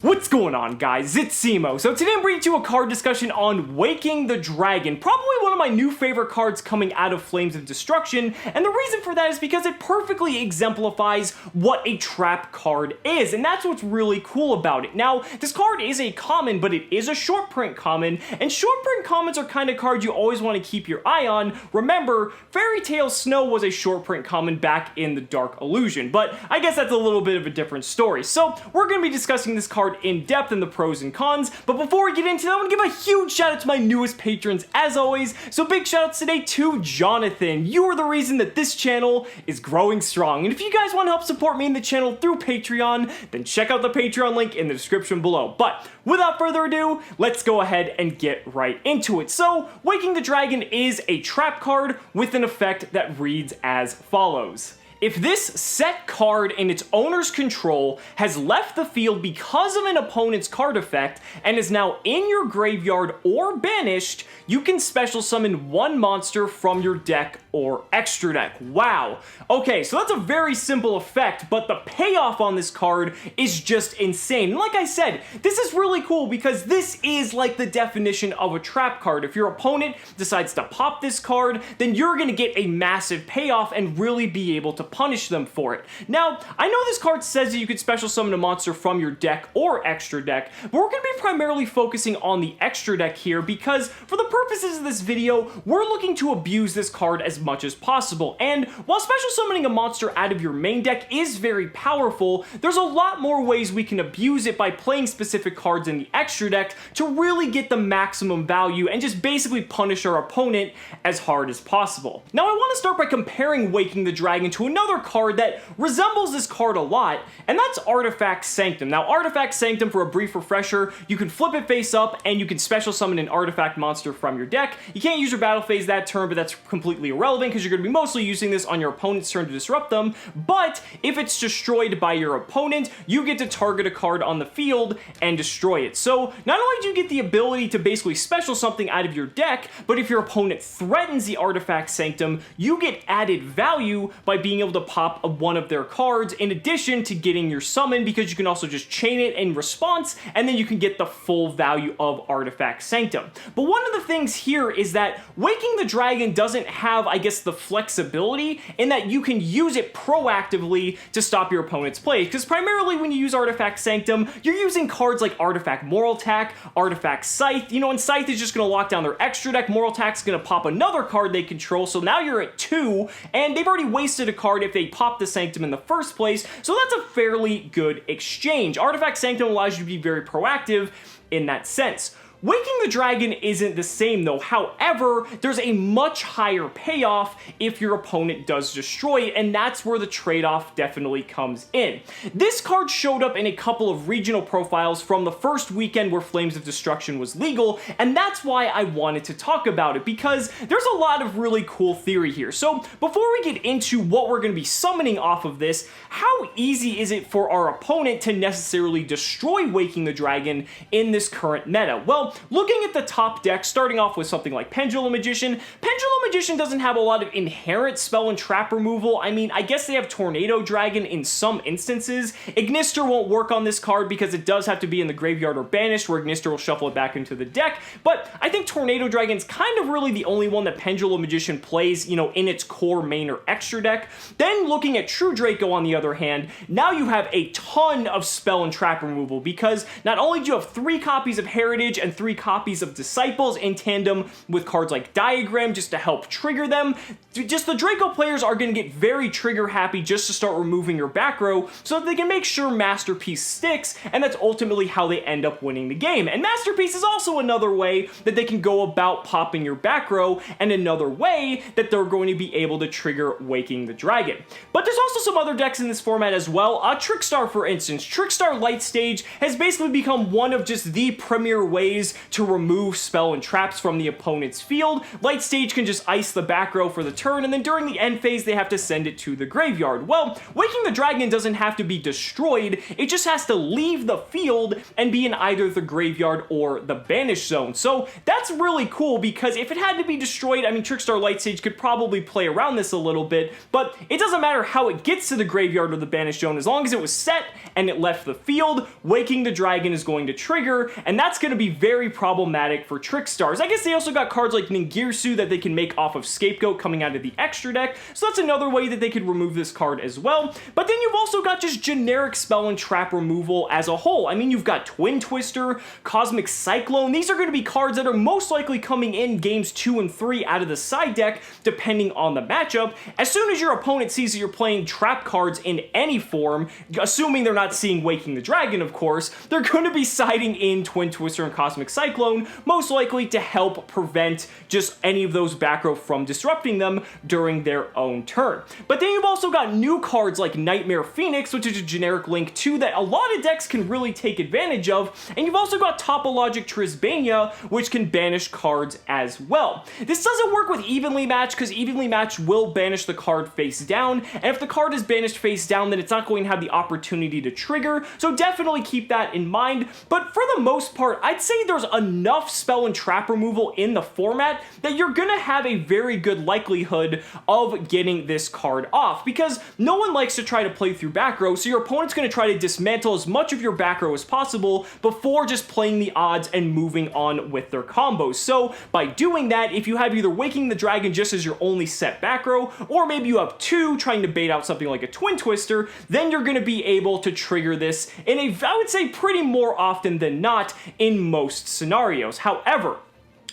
What's going on, guys? It's Cimo. So today I'm bringing you a card discussion on Waking the Dragon, probably one of my new favorite cards coming out of Flames of Destruction, and the reason for that is because it perfectly exemplifies what a trap card is, and that's what's really cool about it. Now, this card is a common, but it is a short print common, and short print commons are kind of cards you always want to keep your eye on. Remember, Fairy Tale Snow was a short print common back in the Dark Illusion, but I guess that's a little bit of a different story. So we're going to be discussing this card in depth and the pros and cons, but before we get into that, I want to give a huge shout out to my newest patrons as always. So big shout outs today to Jonathan. You are the reason that this channel is growing strong, and if you guys want to help support me in the channel through Patreon, then check out the Patreon link in the description below. But without further ado, let's go ahead and get right into it. So Waking the Dragon is a trap card with an effect that reads as follows. If this set card in its owner's control has left the field because of an opponent's card effect and is now in your graveyard or banished, you can special summon one monster from your deck or extra deck. Wow. Okay, so that's a very simple effect, but the payoff on this card is just insane. And like I said, this is really cool because this is like the definition of a trap card. If your opponent decides to pop this card, then you're going to get a massive payoff and really be able to punish them for it. Now, I know this card says that you could special summon a monster from your deck or extra deck, but we're going to be primarily focusing on the extra deck here because for the purposes of this video, we're looking to abuse this card as much as possible. And while special summoning a monster out of your main deck is very powerful, there's a lot more ways we can abuse it by playing specific cards in the extra deck to really get the maximum value and just basically punish our opponent as hard as possible. Now, I want to start by comparing Waking the Dragon to another card that resembles this card a lot, and that's Artifact Sanctum. Now, Artifact Sanctum, for a brief refresher, you can flip it face up and you can special summon an artifact monster from your deck. You can't use your battle phase that turn, but that's completely irrelevant because you're going to be mostly using this on your opponent's turn to disrupt them. But if it's destroyed by your opponent, you get to target a card on the field and destroy it. So not only do you get the ability to basically special something out of your deck, but if your opponent threatens the Artifact Sanctum, you get added value by being able to pop one of their cards in addition to getting your summon, because you can also just chain it in response and then you can get the full value of Artifact Sanctum. But one of the things here is that Waking the Dragon doesn't have, I guess, the flexibility in that you can use it proactively to stop your opponent's play, because primarily when you use Artifact Sanctum, you're using cards like Artifact Moral Attack, Artifact Scythe, and Scythe is just going to lock down their extra deck, Moral Attack's going to pop another card they control, so now you're at 2, and they've already wasted a card if they pop the Sanctum in the first place, so that's a fairly good exchange. Artifact Sanctum allows you to be very proactive in that sense. Waking the Dragon isn't the same though. However, there's a much higher payoff if your opponent does destroy it, and that's where the trade-off definitely comes in. This card showed up in a couple of regional profiles from the first weekend where Flames of Destruction was legal, and that's why I wanted to talk about it, because there's a lot of really cool theory here. So before we get into what we're going to be summoning off of this, how easy is it for our opponent to necessarily destroy Waking the Dragon in this current meta? Well, looking at the top deck, starting off with something like Pendulum Magician doesn't have a lot of inherent spell and trap removal. I mean, I guess they have Tornado Dragon in some instances. Ignister won't work on this card because it does have to be in the graveyard or banished, where Ignister will shuffle it back into the deck, but I think Tornado Dragon's kind of really the only one that Pendulum Magician plays, in its core main or extra deck. Then looking at True Draco on the other hand, now you have a ton of spell and trap removal, because not only do you have 3 copies of Heritage and 3 copies of Disciples in tandem with cards like Diagram just to help trigger them. Just the Draco players are going to get very trigger happy just to start removing your back row so that they can make sure Masterpiece sticks, and that's ultimately how they end up winning the game. And Masterpiece is also another way that they can go about popping your back row, and another way that they're going to be able to trigger Waking the Dragon. But there's also some other decks in this format as well. Trickstar, for instance. Trickstar Light Stage has basically become one of just the premier ways ways to remove spell and traps from the opponent's field. Light Stage can just ice the back row for the turn, and then during the end phase, they have to send it to the graveyard. Well, Waking the Dragon doesn't have to be destroyed, it just has to leave the field and be in either the graveyard or the banish zone. So that's really cool, because if it had to be destroyed, I mean, Trickstar Light Stage could probably play around this a little bit, but it doesn't matter how it gets to the graveyard or the banish zone. As long as it was set and it left the field, Waking the Dragon is going to trigger, and that's going to be very problematic for Trickstars. I guess they also got cards like Ningirsu that they can make off of Scapegoat coming out of the extra deck, so that's another way that they could remove this card as well. But then you've also got just generic spell and trap removal as a whole. I mean, you've got Twin Twister, Cosmic Cyclone. These are going to be cards that are most likely coming in games 2 and 3 out of the side deck, depending on the matchup. As soon as your opponent sees that you're playing trap cards in any form, assuming they're not seeing Waking the Dragon, of course, they're going to be siding in Twin Twister and Cosmic Cyclone, most likely to help prevent just any of those back row from disrupting them during their own turn. But then you've also got new cards like Nightmare Phoenix, which is a generic Link 2 that a lot of decks can really take advantage of, and you've also got Topologic Trisbania, which can banish cards as well. This doesn't work with Evenly Matched, because Evenly Matched will banish the card face down, and if the card is banished face down, then it's not going to have the opportunity to trigger, so definitely keep that in mind. But for the most part, I'd say there's enough spell and trap removal in the format that you're gonna have a very good likelihood of getting this card off, because no one likes to try to play through back row, so your opponent's gonna try to dismantle as much of your back row as possible before just playing the odds and moving on with their combos. So by doing that, if you have either Waking the Dragon just as your only set back row, or maybe you have two trying to bait out something like a Twin Twister, then you're gonna be able to trigger this in a, I would say, pretty more often than not in most scenarios. However,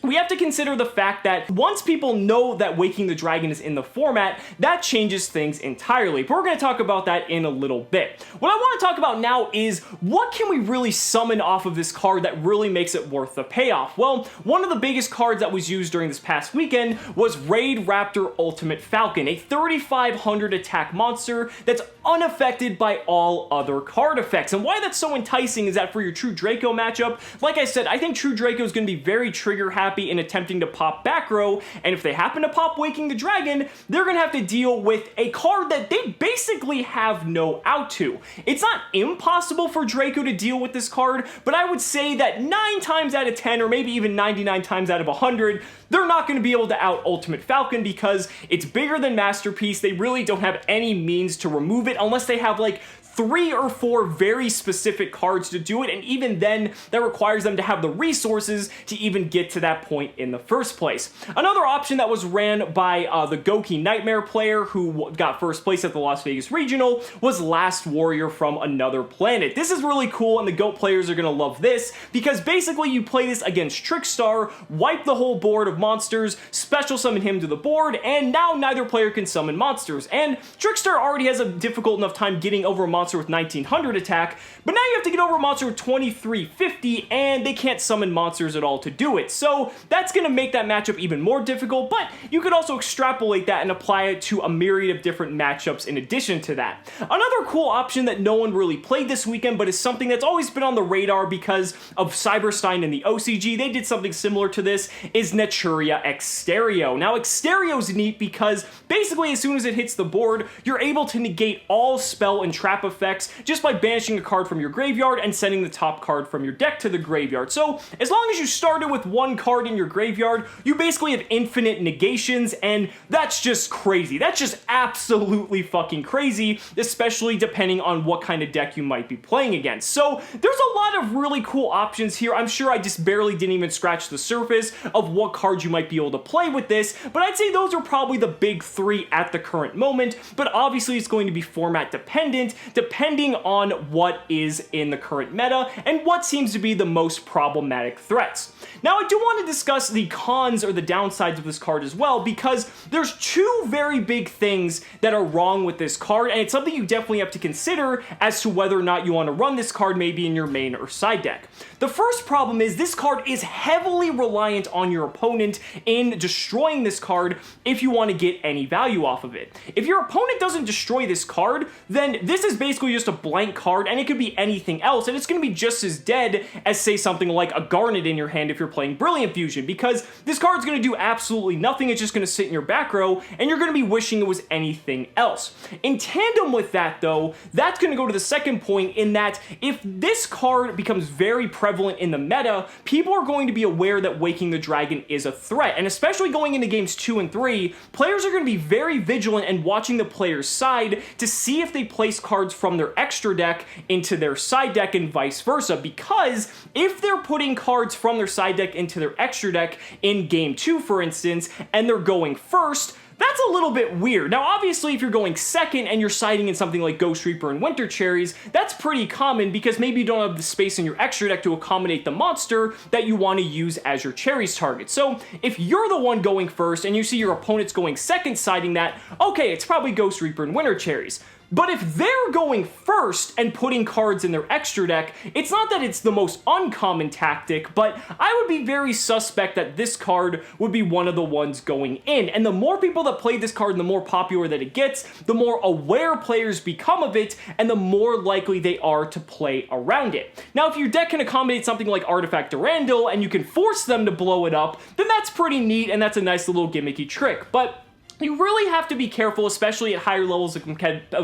we have to consider the fact that once people know that Waking the Dragon is in the format, that changes things entirely. But we're going to talk about that in a little bit. What I want to talk about now is what can we really summon off of this card that really makes it worth the payoff? Well, one of the biggest cards that was used during this past weekend was RAIDRAPTOR Ultimate Falcon, a 3500 attack monster that's unaffected by all other card effects. And why that's so enticing is that for your True Draco matchup, like I said, I think True Draco is going to be very trigger happy in attempting to pop back row, and if they happen to pop Waking the Dragon, they're gonna have to deal with a card that they basically have no out to. It's not impossible for Draco to deal with this card, but I would say that 9 times out of 10, or maybe even 99 times out of 100, they're not going to be able to out Ultimate Falcon because it's bigger than Masterpiece. They really don't have any means to remove it unless they have like 3 or 4 very specific cards to do it, and even then, that requires them to have the resources to even get to that point in the first place. Another option that was ran by the Goki Nightmare player who got first place at the Las Vegas Regional was Last Warrior from Another Planet. This is really cool, and the GOAT players are going to love this, because basically you play this against Trickstar, wipe the whole board of monsters, special summon him to the board, and now neither player can summon monsters. And Trickstar already has a difficult enough time getting over a monster with 1900 attack, but now you have to get over a monster with 2350, and they can't summon monsters at all to do it. So that's going to make that matchup even more difficult, but you could also extrapolate that and apply it to a myriad of different matchups in addition to that. Another cool option that no one really played this weekend, but is something that's always been on the radar because of Cyberstein and the OCG, they did something similar to this, is Naturia EXTERIO. Now EXTERIO's neat because basically as soon as it hits the board, you're able to negate all spell and trap effects just by banishing a card from your graveyard and sending the top card from your deck to the graveyard. So as long as you started with one card in your graveyard, you basically have infinite negations, and that's just crazy. That's just absolutely fucking crazy, especially depending on what kind of deck you might be playing against. So there's a lot of really cool options here. I'm sure I just barely didn't even scratch the surface of what cards you might be able to play with this, but I'd say those are probably the big 3 at the current moment, but obviously it's going to be format dependent, depending on what is in the current meta and what seems to be the most problematic threats. Now, I do want to discuss the cons or the downsides of this card as well, because there's 2 very big things that are wrong with this card, and it's something you definitely have to consider as to whether or not you want to run this card maybe in your main or side deck. The first problem is this card is heavily reliant on your opponent opponent in destroying this card if you want to get any value off of it. If your opponent doesn't destroy this card, then this is basically just a blank card, and it could be anything else, and it's going to be just as dead as, say, something like a Garnet in your hand if you're playing Brilliant Fusion, because this card's going to do absolutely nothing. It's just going to sit in your back row, and you're going to be wishing it was anything else. In tandem with that, though, that's going to go to the second point, in that if this card becomes very prevalent in the meta, people are going to be aware that Waking the Dragon is a threat, and especially going into games 2 and 3, players are going to be very vigilant and watching the player's side to see if they place cards from their extra deck into their side deck and vice versa, because if they're putting cards from their side deck into their extra deck in game 2, for instance, and they're going first, that's a little bit weird. Now, obviously, if you're going second and you're siding in something like Ghost Reaper and Winter Cherries, that's pretty common because maybe you don't have the space in your extra deck to accommodate the monster that you want to use as your Cherries target. So, if you're the one going first and you see your opponent's going second siding that, okay, it's probably Ghost Reaper and Winter Cherries. But if they're going first and putting cards in their extra deck, it's not that it's the most uncommon tactic, but I would be very suspect that this card would be one of the ones going in. And the more people that play this card and the more popular that it gets, the more aware players become of it, and the more likely they are to play around it. Now, if your deck can accommodate something like Artifact Durandal and you can force them to blow it up, then that's pretty neat and that's a nice little gimmicky trick. But you really have to be careful, especially at higher levels of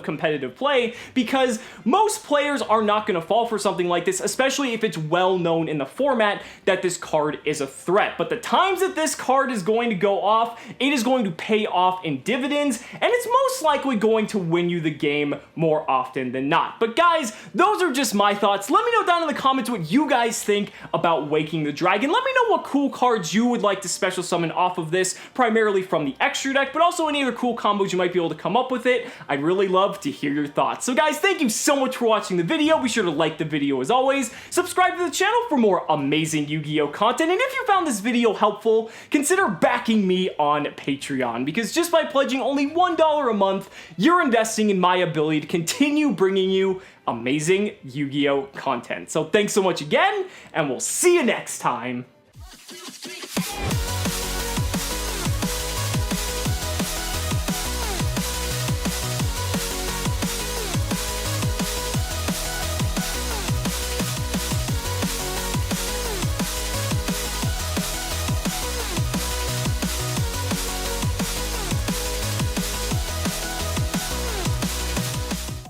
competitive play, because most players are not going to fall for something like this, especially if it's well known in the format that this card is a threat. But the times that this card is going to go off, it is going to pay off in dividends, and it's most likely going to win you the game more often than not. But guys, those are just my thoughts. Let me know down in the comments what you guys think about Waking the Dragon. Let me know what cool cards you would like to special summon off of this, primarily from the extra deck, but also any other cool combos you might be able to come up with it. I'd really love to hear your thoughts. So guys, thank you so much for watching the video. Be sure to like the video as always. Subscribe to the channel for more amazing Yu-Gi-Oh content. And if you found this video helpful, consider backing me on Patreon, because just by pledging only $1 a month, you're investing in my ability to continue bringing you amazing Yu-Gi-Oh content. So thanks so much again, and we'll see you next time.